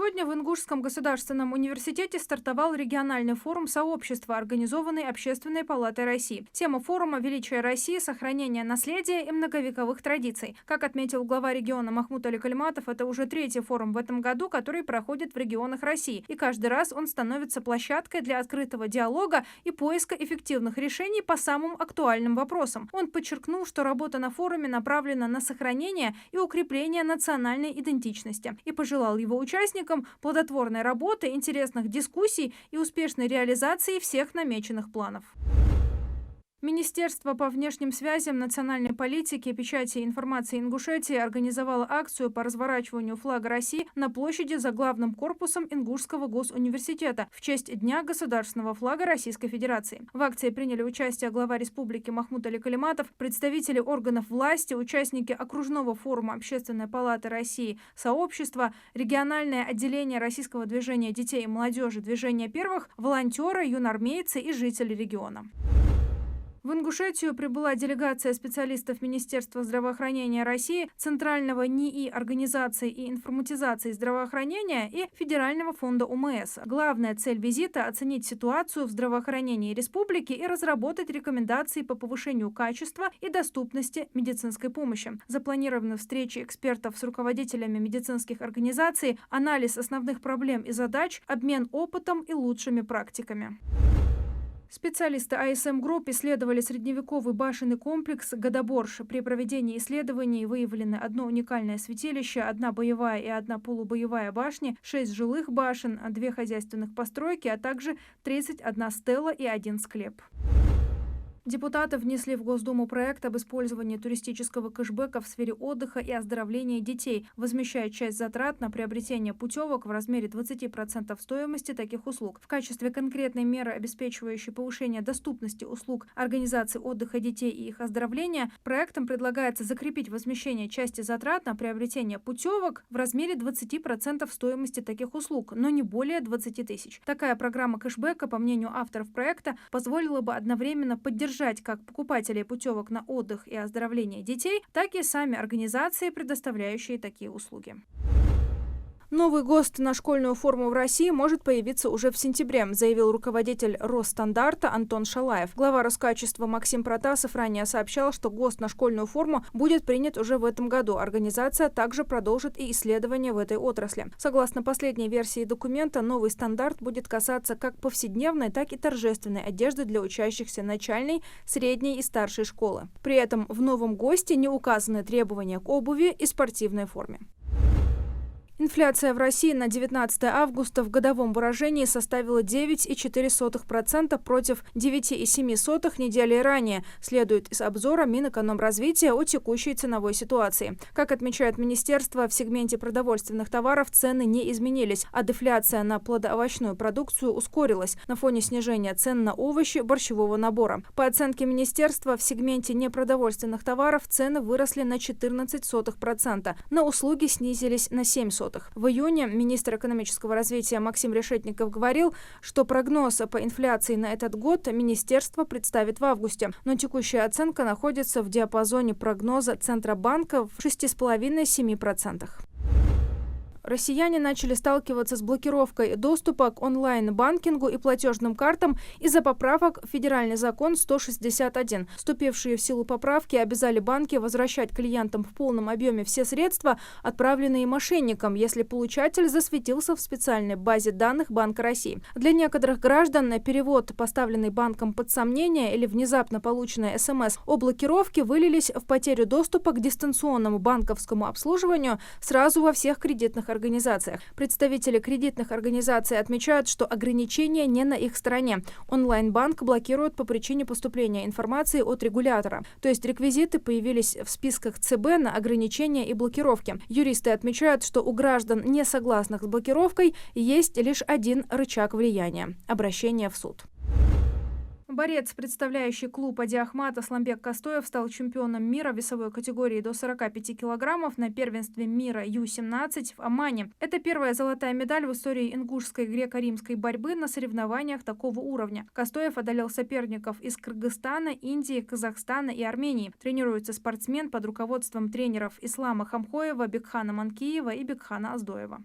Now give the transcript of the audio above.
Сегодня в Ингушском государственном университете стартовал региональный форум сообщества, организованный Общественной палатой России. Тема форума «Величие России. Сохранение наследия и многовековых традиций». Как отметил глава региона Махмуд Аликальматов, это уже третий форум в этом году, который проходит в регионах России. И каждый раз он становится площадкой для открытого диалога и поиска эффективных решений по самым актуальным вопросам. Он подчеркнул, что работа на форуме направлена на сохранение и укрепление национальной идентичности, и пожелал его участникам плодотворной работы, интересных дискуссий и успешной реализации всех намеченных планов. Министерство по внешним связям, национальной политике, печати и информации Ингушетии организовало акцию по разворачиванию флага России на площади за главным корпусом Ингушского госуниверситета в честь Дня государственного флага Российской Федерации. В акции приняли участие глава республики Махмуд Аликальматов, представители органов власти, участники окружного форума Общественной палаты России, сообщества, региональное отделение Российского движения детей и молодежи «Движение первых», волонтеры, юнармейцы и жители региона. В Ингушетию прибыла делегация специалистов Министерства здравоохранения России, Центрального НИИ организации и информатизации здравоохранения и Федерального фонда ОМС. Главная цель визита – оценить ситуацию в здравоохранении республики и разработать рекомендации по повышению качества и доступности медицинской помощи. Запланированы встречи экспертов с руководителями медицинских организаций, анализ основных проблем и задач, обмен опытом и лучшими практиками. Специалисты АСМ Групп исследовали средневековый башенный комплекс Гадаборж. При проведении исследований выявлены одно уникальное святилище, одна боевая и одна полубоевая башни, 6 жилых башен, 2 хозяйственных постройки, а также 31 стела и 1 склеп. Депутаты внесли в Госдуму проект об использовании туристического кэшбэка в сфере отдыха и оздоровления детей, возмещая часть затрат на приобретение путевок в размере 20% стоимости таких услуг. В качестве конкретной меры, обеспечивающей повышение доступности услуг организации отдыха детей и их оздоровления, проектом предлагается закрепить возмещение части затрат на приобретение путевок в размере 20% стоимости таких услуг, но не более 20 тысяч. Такая программа кэшбэка, по мнению авторов проекта, позволила бы одновременно поддержать как покупателей путевок на отдых и оздоровление детей, так и сами организации, предоставляющие такие услуги. Новый ГОСТ на школьную форму в России может появиться уже в сентябре, заявил руководитель Росстандарту Антон Шалаев. Глава Роскачества Максим Протасов ранее сообщал, что ГОСТ на школьную форму будет принят уже в этом году. Организация также продолжит и исследования в этой отрасли. Согласно последней версии документа, новый стандарт будет касаться как повседневной, так и торжественной одежды для учащихся начальной, средней и старшей школы. При этом в новом ГОСТе не указаны требования к обуви и спортивной форме. Инфляция в России на 19 августа в годовом выражении составила 9,4% против 9,7% недели ранее, следует из обзора Минэкономразвития о текущей ценовой ситуации. Как отмечает министерство, в сегменте продовольственных товаров цены не изменились, а дефляция на плодоовощную продукцию ускорилась на фоне снижения цен на овощи борщевого набора. По оценке министерства, в сегменте непродовольственных товаров цены выросли на 0,14%, на услуги снизились на 0,07%. В июне министр экономического развития Максим Решетников говорил, что прогноз по инфляции на этот год министерство представит в августе, но текущая оценка находится в диапазоне прогноза Центробанка в 6,5–7%. Россияне начали сталкиваться с блокировкой доступа к онлайн-банкингу и платежным картам из-за поправок в Федеральный закон 161. Вступившие в силу поправки обязали банки возвращать клиентам в полном объеме все средства, отправленные мошенникам, если получатель засветился в специальной базе данных Банка России. Для некоторых граждан перевод, поставленный банком под сомнение, или внезапно полученная СМС о блокировке вылились в потерю доступа к дистанционному банковскому обслуживанию сразу во всех кредитных организациях. Представители кредитных организаций отмечают, что ограничения не на их стороне. Онлайн-банк блокируют по причине поступления информации от регулятора. То есть реквизиты появились в списках ЦБ на ограничения и блокировки. Юристы отмечают, что у граждан, не согласных с блокировкой, есть лишь один рычаг влияния – обращение в суд. Борец, представляющий клуб Ади Ахмат Асламбек Костоев, стал чемпионом мира в весовой категории до 45 килограммов на первенстве мира Ю-17 в Омане. Это первая золотая медаль в истории ингушской греко-римской борьбы на соревнованиях такого уровня. Костоев одолел соперников из Кыргызстана, Индии, Казахстана и Армении. Тренируется спортсмен под руководством тренеров Ислама Хамхоева, Бекхана Манкиева и Бекхана Аздоева.